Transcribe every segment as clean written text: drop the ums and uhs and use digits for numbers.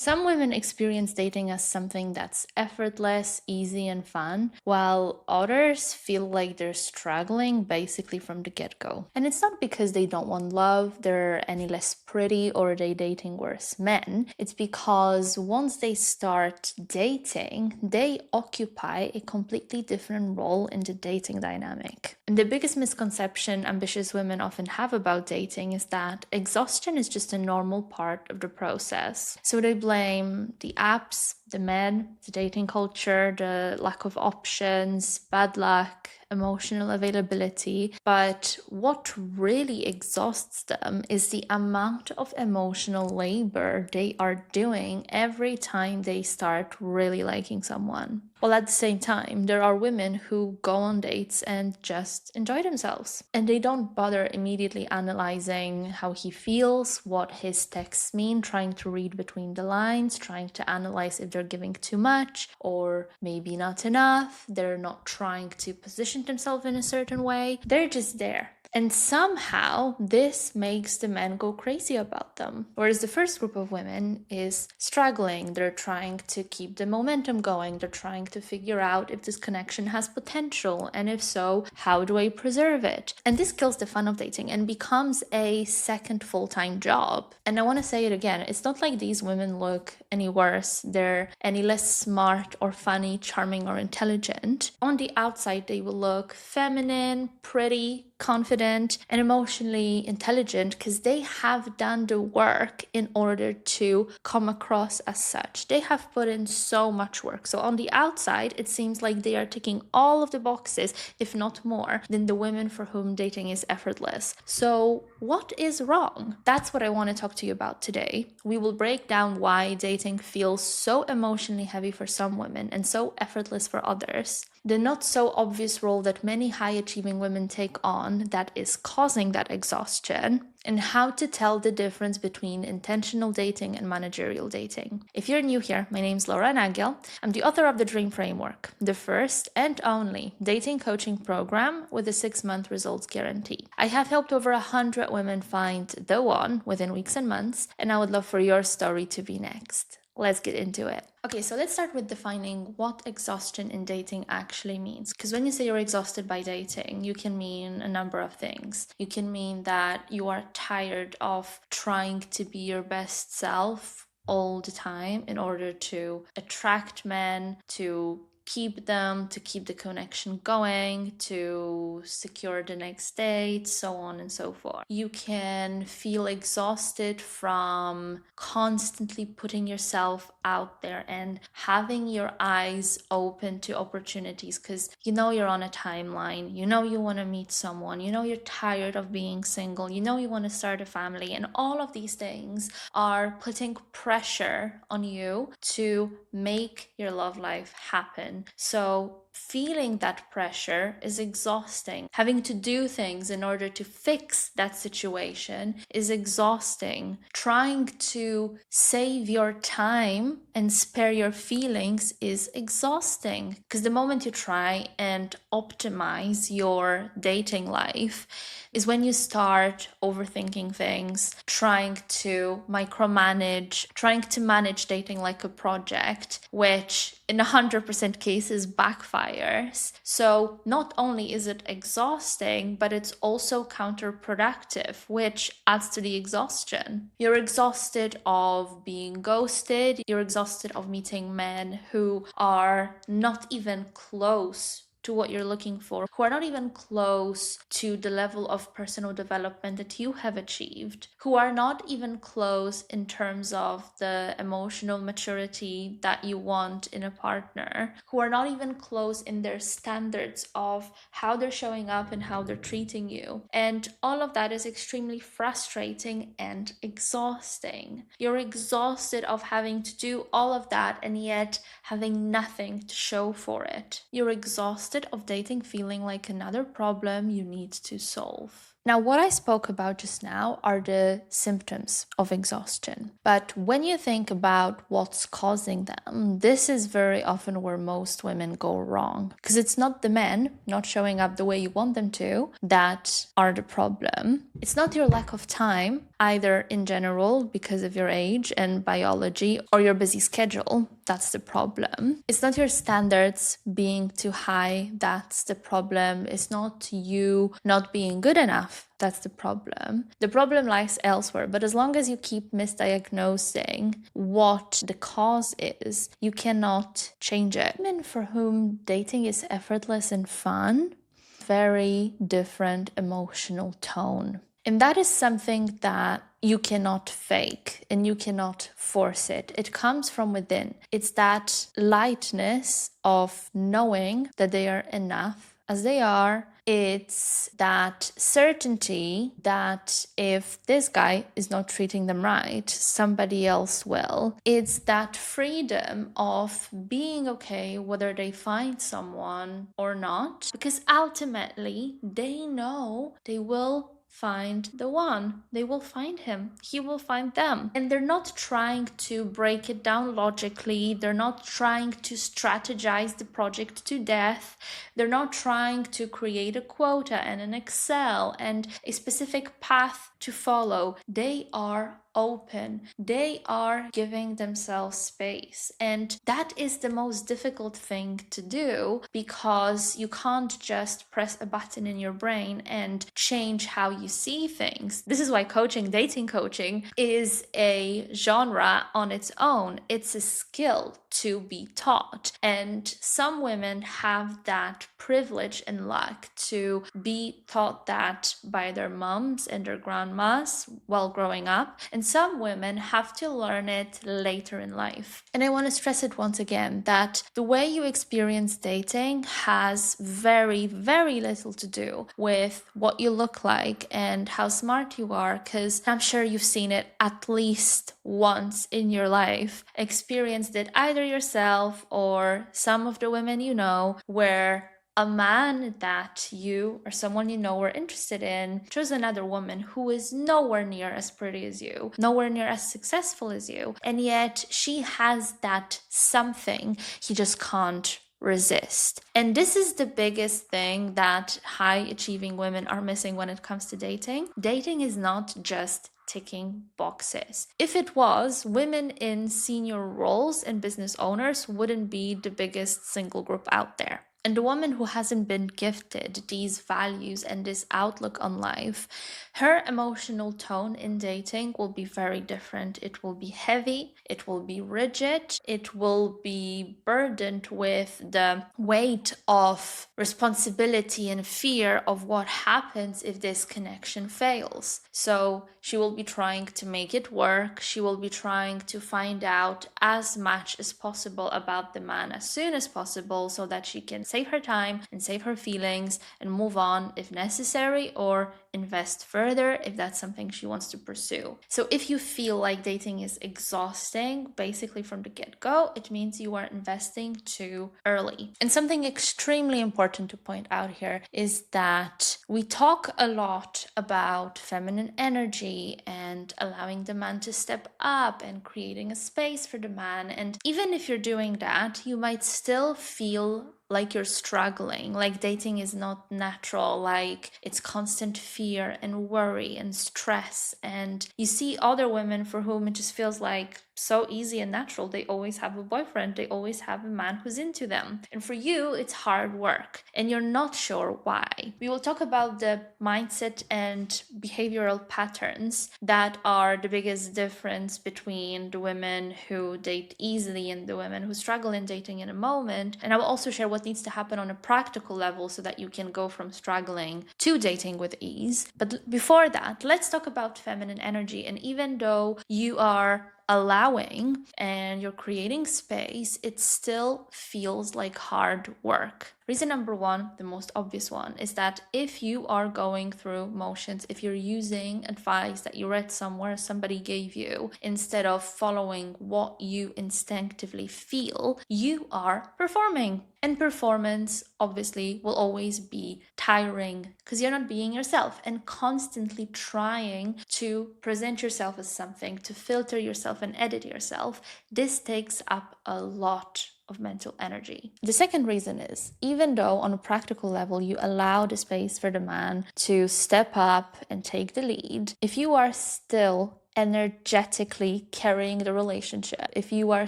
Some women experience dating as something that's effortless, easy, and fun, while others feel like they're struggling basically from the get go. And it's not because they don't want love, they're any less pretty, or they dating worse men. It's because once they start dating, they occupy a completely different role in the dating dynamic. And the biggest misconception ambitious women often have about dating is that exhaustion is just a normal part of the process. So they blame the apps, the men, the dating culture, the lack of options, bad luck, emotional availability. But what really exhausts them is the amount of emotional labor they are doing every time they start really liking someone. While at the same time, there are women who go on dates and just enjoy themselves. And they don't bother immediately analyzing how he feels, what his texts mean, trying to read between the lines, trying to analyze if they're giving too much or maybe not enough. They're not trying to position themselves in a certain way. They're just there. And somehow this makes the men go crazy about them. Whereas the first group of women is struggling. They're trying to keep the momentum going. They're trying to figure out if this connection has potential. And if so, how do I preserve it? And this kills the fun of dating and becomes a second full-time job. And I want to say it again. It's not like these women look any worse. They're any less smart or funny, charming or intelligent. On the outside, they will look feminine, pretty, confident, and emotionally intelligent because they have done the work in order to come across as such. They have put in so much work. So on the outside, it seems like they are ticking all of the boxes, if not more, than the women for whom dating is effortless. So what is wrong? That's what I want to talk to you about today. We will break down why dating feels so emotionally heavy for some women and so effortless for others. The not so obvious role that many high achieving women take on that is causing that exhaustion, and how to tell the difference between intentional dating and managerial dating. If you're new here, my name's Laura Nagel. I'm the author of the Dream Framework, the first and only dating coaching program with a 6-month results guarantee. I have helped over 100 women find the one within weeks and months, and I would love for your story to be next. Let's get into it. Okay, so let's start with defining what exhaustion in dating actually means. Because when you say you're exhausted by dating, you can mean a number of things. You can mean that you are tired of trying to be your best self all the time in order to attract men, to keep them, to keep the connection going, to secure the next date, so on and so forth. You can feel exhausted from constantly putting yourself out there and having your eyes open to opportunities because you know you're on a timeline, you know you want to meet someone, you know you're tired of being single, you know you want to start a family, and all of these things are putting pressure on you to make your love life happen. So feeling that pressure is exhausting. Having to do things in order to fix that situation is exhausting. Trying to save your time and spare your feelings is exhausting. Because the moment you try and optimize your dating life is when you start overthinking things, trying to micromanage, trying to manage dating like a project, which in 100% cases backfires. So not only is it exhausting, but it's also counterproductive, which adds to the exhaustion. You're exhausted of being ghosted. You're exhausted of meeting men who are not even close to what you're looking for, who are not even close to the level of personal development that you have achieved, who are not even close in terms of the emotional maturity that you want in a partner, who are not even close in their standards of how they're showing up and how they're treating you. And all of that is extremely frustrating and exhausting. You're exhausted of having to do all of that and yet having nothing to show for it. You're exhausted of dating feeling like another problem you need to solve. Now, what I spoke about just now are the symptoms of exhaustion. But when you think about what's causing them, this is very often where most women go wrong. Because it's not the men not showing up the way you want them to that are the problem. It's not your lack of time, either in general because of your age and biology or your busy schedule. That's the problem. It's not your standards being too high. That's the problem. It's not you not being good enough. That's the problem. The problem lies elsewhere. But as long as you keep misdiagnosing what the cause is, you cannot change it. Women for whom dating is effortless and fun, very different emotional tone. And that is something that you cannot fake and you cannot force it. It comes from within. It's that lightness of knowing that they are enough as they are. It's that certainty that if this guy is not treating them right, somebody else will. It's that freedom of being okay whether they find someone or not, because ultimately they know they will find the one. They will find him. He will find them. And they're not trying to break it down logically. They're not trying to strategize the project to death. They're not trying to create a quota and an Excel and a specific path to follow. They are open. They are giving themselves space. And that is the most difficult thing to do, because you can't just press a button in your brain and change how you see things. This is why dating coaching, is a genre on its own. It's a skill to be taught. And some women have that privilege and luck to be taught that by their moms and their grandmas while growing up. And some women have to learn it later in life. And I want to stress it once again that the way you experience dating has very, very little to do with what you look like and how smart you are, because I'm sure you've seen it at least once in your life, experienced it either yourself or some of the women you know, where a man that you or someone you know were interested in chose another woman who is nowhere near as pretty as you, nowhere near as successful as you, and yet she has that something he just can't resist. And this is the biggest thing that high achieving women are missing when it comes to dating. Dating is not just ticking boxes. If it was, women in senior roles and business owners wouldn't be the biggest single group out there. And the woman who hasn't been gifted these values and this outlook on life, her emotional tone in dating will be very different. It will be heavy, it will be rigid, it will be burdened with the weight of responsibility and fear of what happens if this connection fails. So she will be trying to make it work. She will be trying to find out as much as possible about the man as soon as possible so that she can save her time and save her feelings and move on if necessary, or invest further if that's something she wants to pursue. So if you feel like dating is exhausting, basically from the get-go, it means you are investing too early. And something extremely important to point out here is that we talk a lot about feminine energy and allowing the man to step up and creating a space for the man. And even if you're doing that, you might still feel like you're struggling, like dating is not natural, like it's constant fear and worry and stress. And you see other women for whom it just feels like so easy and natural. They always have a boyfriend, they always have a man who's into them. And for you, it's hard work and you're not sure why. We will talk about the mindset and behavioral patterns that are the biggest difference between the women who date easily and the women who struggle in dating in a moment. And I will also share what needs to happen on a practical level so that you can go from struggling to dating with ease. But before that, let's talk about feminine energy. And even though you are allowing and you're creating space, it still feels like hard work. Reason number one, the most obvious one, is that if you are going through motions, if you're using advice that you read somewhere, somebody gave you, instead of following what you instinctively feel, you are performing. And performance obviously will always be tiring because you're not being yourself and constantly trying to present yourself as something, to filter yourself and edit yourself. This takes up a lot of mental energy. The second reason is, even though on a practical level you allow the space for the man to step up and take the lead, if you are still energetically carrying the relationship, if you are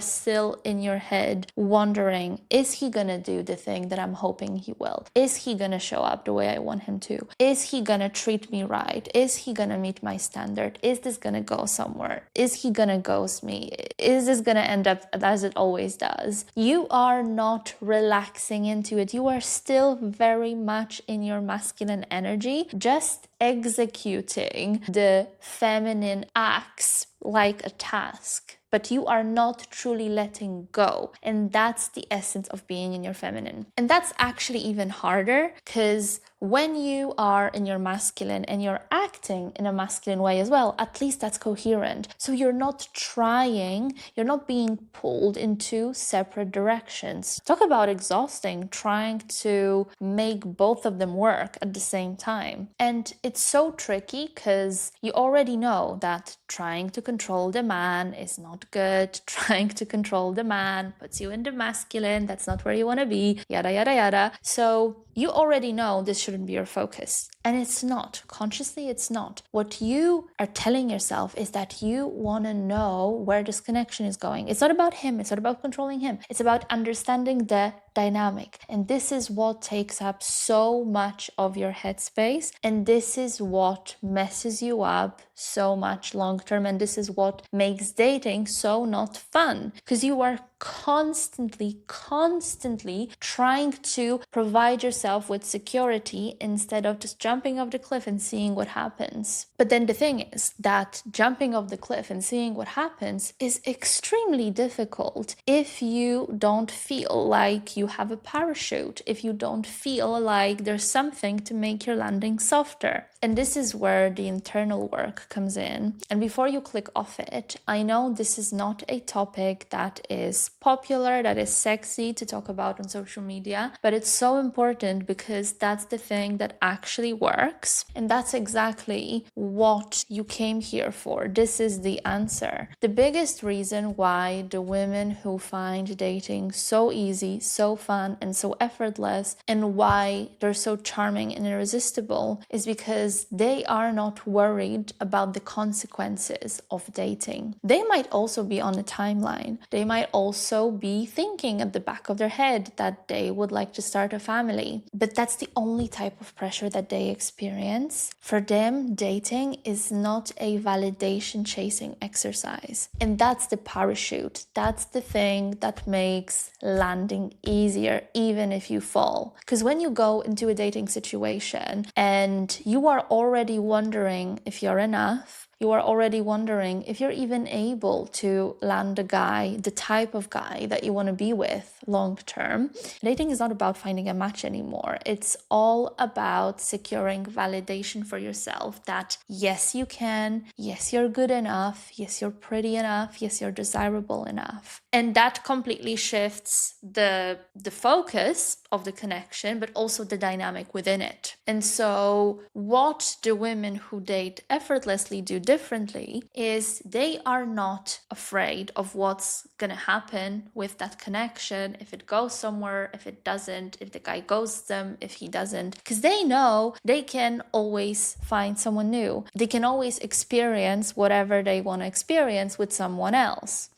still in your head wondering, is he gonna do the thing that I'm hoping he will? Is he gonna show up the way I want him to? Is he gonna treat me right? Is he gonna meet my standard? Is this gonna go somewhere? Is he gonna ghost me? Is this gonna end up as it always does? You are not relaxing into it. You are still very much in your masculine energy, just executing the feminine acts like a task, but you are not truly letting go. And that's the essence of being in your feminine. And that's actually even harder because when you are in your masculine and you're acting in a masculine way as well, at least that's coherent. So you're not being pulled in two separate directions. Talk about exhausting, trying to make both of them work at the same time. And it's so tricky because you already know that trying to control the man is not good. Trying to control the man puts you in the masculine. That's not where you want to be, yada, yada, yada. So you already know this shouldn't be your focus. And it's not. Consciously, it's not. What you are telling yourself is that you want to know where this connection is going. It's not about him. It's not about controlling him. It's about understanding the dynamic. And this is what takes up so much of your headspace. And this is what messes you up so much long term. And this is what makes dating so not fun, because you are constantly trying to provide yourself with security instead of just jumping off the cliff and seeing what happens. But then the thing is that jumping off the cliff and seeing what happens is extremely difficult if you don't feel like you have a parachute, if you don't feel like there's something to make your landing softer. And this is where the internal work comes in. And before you click off it, I know this is not a topic that is popular, that is sexy to talk about on social media, but it's so important because that's the thing that actually works. And that's exactly what you came here for. This is the answer. The biggest reason why the women who find dating so easy, so fun, and so effortless, and why they're so charming and irresistible is because they are not worried about the consequences of dating. They might also be on a timeline. They might also be thinking at the back of their head that they would like to start a family. But that's the only type of pressure that they experience. For them, dating is not a validation chasing exercise. And that's the parachute. That's the thing that makes landing easier, even if you fall. Because when you go into a dating situation and you are already wondering if you're enough, you are already wondering if you're even able to land a guy, the type of guy that you want to be with long term. Dating is not about finding a match anymore. It's all about securing validation for yourself that yes, you can, yes, you're good enough, yes, you're pretty enough, yes, you're desirable enough. And that completely shifts the focus of the connection, but also the dynamic within it. And so what the women who date effortlessly do differently is they are not afraid of what's gonna happen with that connection, if it goes somewhere, if it doesn't, if the guy ghosts them, if he doesn't, because they know they can always find someone new. They can always experience whatever they want to experience with someone else.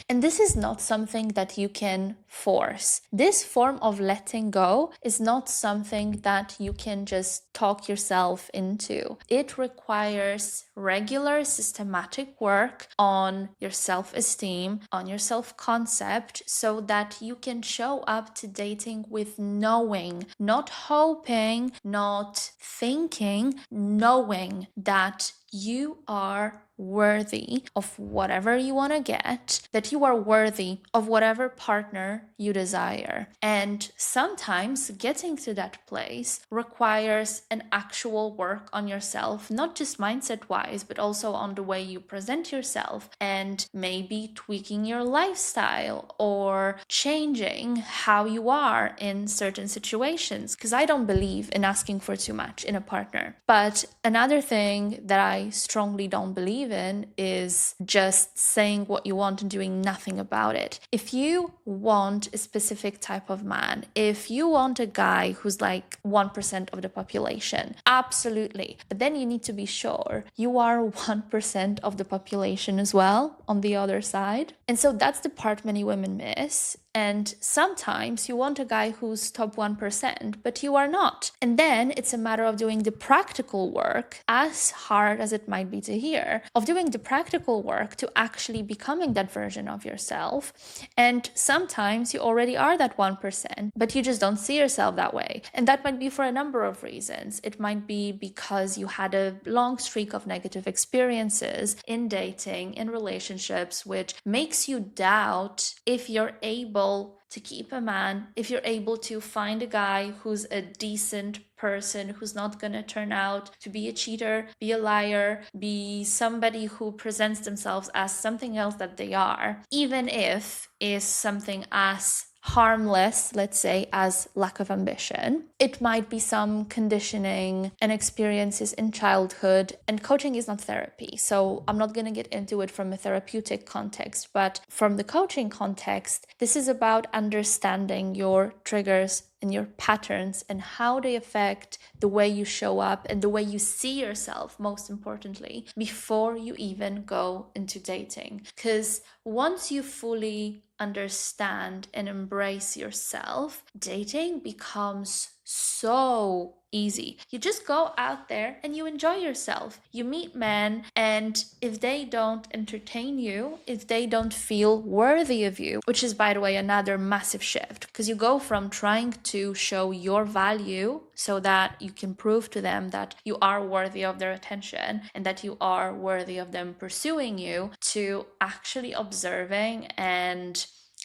And this is not something that you can force. This form of letting go is not something that you can just talk yourself into. It requires regular, systematic work on your self-esteem, on your self-concept, so that you can show up to dating with knowing, not hoping, not thinking, knowing that you are worthy of whatever you want to get, that you are worthy of whatever partner you desire. And sometimes getting to that place requires an actual work on yourself, not just mindset wise, but also on the way you present yourself, and maybe tweaking your lifestyle or changing how you are in certain situations. Because I don't believe in asking for too much in a partner. But another thing that I strongly don't believe in is just saying what you want and doing nothing about it. If you want a specific type of man, if you want a guy who's like 1% of the population, absolutely. But then you need to be sure you are 1% of the population as well on the other side. And so that's the part many women miss. And sometimes you want a guy who's top 1%, but you are not. And then it's a matter of doing the practical work, as hard as it might be to hear, of doing the practical work to actually becoming that version of yourself. And sometimes you already are that 1%, but you just don't see yourself that way. And that might be for a number of reasons. It might be because you had a long streak of negative experiences in dating, in relationships, which makes you doubt if you're able to keep a man, if you're able to find a guy who's a decent person, who's not going to turn out to be a cheater, be a liar, be somebody who presents themselves as something else that they are, even if is something as harmless, let's say, as lack of ambition. It might be some conditioning and experiences in childhood, and coaching is not therapy, so I'm not going to get into it from a therapeutic context, but from the coaching context, this is about understanding your triggers and your patterns and how they affect the way you show up and the way you see yourself, most importantly, before you even go into dating. Because once you fully understand and embrace yourself, dating becomes so easy. You just go out there and you enjoy yourself. You meet men, and if they don't entertain you, if they don't feel worthy of you, which is, by the way, another massive shift, because you go from trying to show your value so that you can prove to them that you are worthy of their attention and that you are worthy of them pursuing you, to actually observing and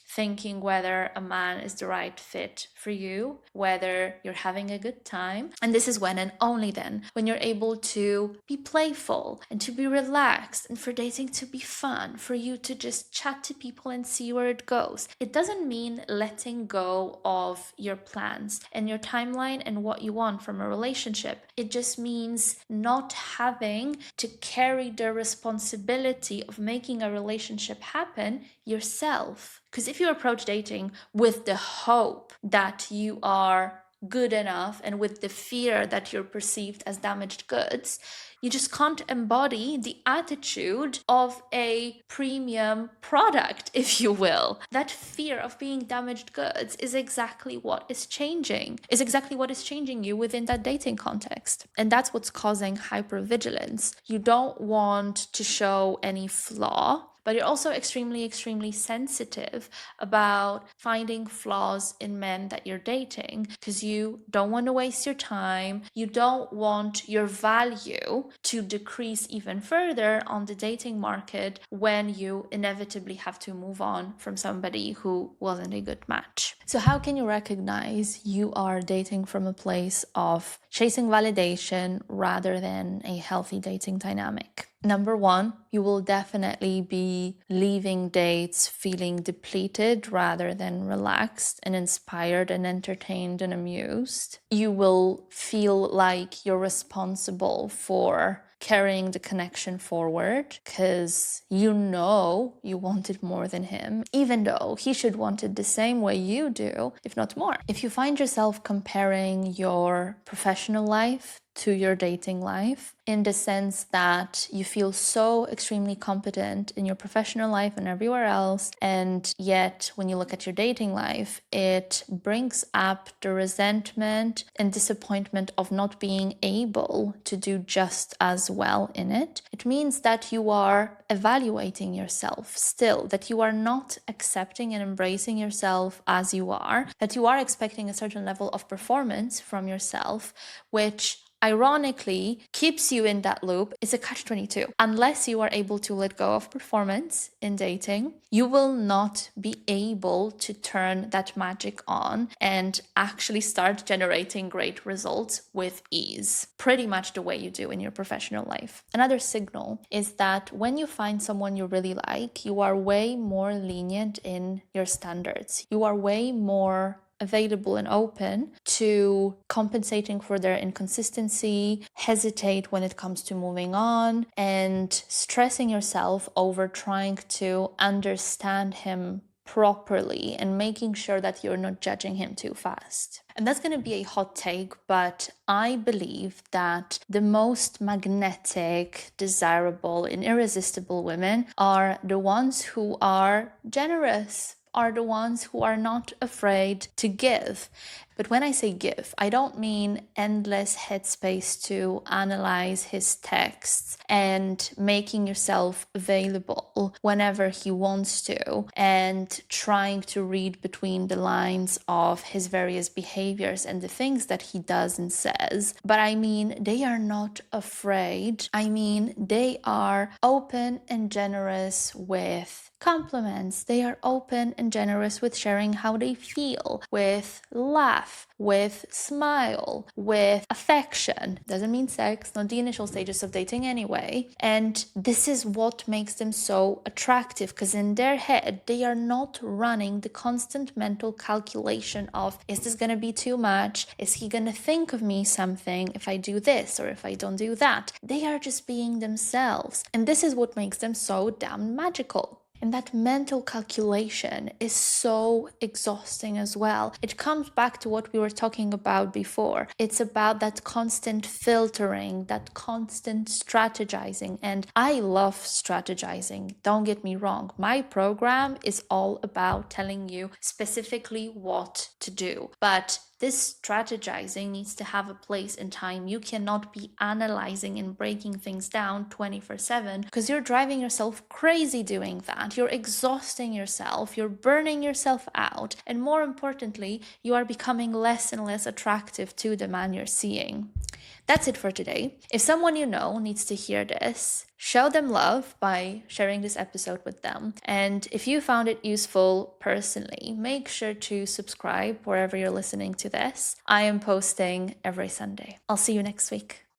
thinking whether a man is the right fit for you, whether you're having a good time. And this is when, and only then, when you're able to be playful and to be relaxed, and for dating to be fun, for you to just chat to people and see where it goes. It doesn't mean letting go of your plans and your timeline and what you want from a relationship. It just means not having to carry the responsibility of making a relationship happen yourself. Because if you approach dating with the hope that you are good enough and with the fear that you're perceived as damaged goods, you just can't embody the attitude of a premium product, if you will. That fear of being damaged goods is exactly what is changing you within that dating context. And that's what's causing hypervigilance. You don't want to show any flaw, but you're also extremely, extremely sensitive about finding flaws in men that you're dating, because you don't want to waste your time. You don't want your value to decrease even further on the dating market when you inevitably have to move on from somebody who wasn't a good match. So how can you recognize you are dating from a place of chasing validation rather than a healthy dating dynamic? Number one, you will definitely be leaving dates feeling depleted rather than relaxed and inspired and entertained and amused. You will feel like you're responsible for carrying the connection forward because you know you want it more than him, even though he should want it the same way you do, if not more. If you find yourself comparing your professional life to your dating life, in the sense that you feel so extremely competent in your professional life and everywhere else, and yet when you look at your dating life, it brings up the resentment and disappointment of not being able to do just as well in it. It means that you are evaluating yourself still, that you are not accepting and embracing yourself as you are, that you are expecting a certain level of performance from yourself, which ironically keeps you in that loop. It's a catch-22. Unless you are able to let go of performance in dating, you will not be able to turn that magic on and actually start generating great results with ease, pretty much the way you do in your professional life. Another signal is that when you find someone you really like, you are way more lenient in your standards. You are way more available and open to compensating for their inconsistency, hesitate when it comes to moving on, and stressing yourself over trying to understand him properly and making sure that you're not judging him too fast. And that's going to be a hot take, but I believe that the most magnetic, desirable, and irresistible women are the ones who are generous, are the ones who are not afraid to give. But when I say give, I don't mean endless headspace to analyze his texts and making yourself available whenever he wants to and trying to read between the lines of his various behaviors and the things that he does and says. But I mean, they are not afraid. I mean, they are open and generous with compliments. They are open and generous with sharing how they feel, with laugh, with smile, with affection. Doesn't mean sex, not the initial stages of dating anyway. And this is what makes them so attractive, because in their head, they are not running the constant mental calculation of, is this gonna be too much? Is he gonna think of me something if I do this or if I don't do that? They are just being themselves. And this is what makes them so damn magical. And that mental calculation is so exhausting as well. It comes back to what we were talking about before. It's about that constant filtering, that constant strategizing. And I love strategizing, don't get me wrong. My program is all about telling you specifically what to do. But this strategizing needs to have a place in time. You cannot be analyzing and breaking things down 24/7 because you're driving yourself crazy doing that. You're exhausting yourself, you're burning yourself out, and more importantly, you are becoming less and less attractive to the man you're seeing. That's it for today. If someone you know needs to hear this, show them love by sharing this episode with them. And if you found it useful personally, make sure to subscribe wherever you're listening to this. I am posting every Sunday. I'll see you next week.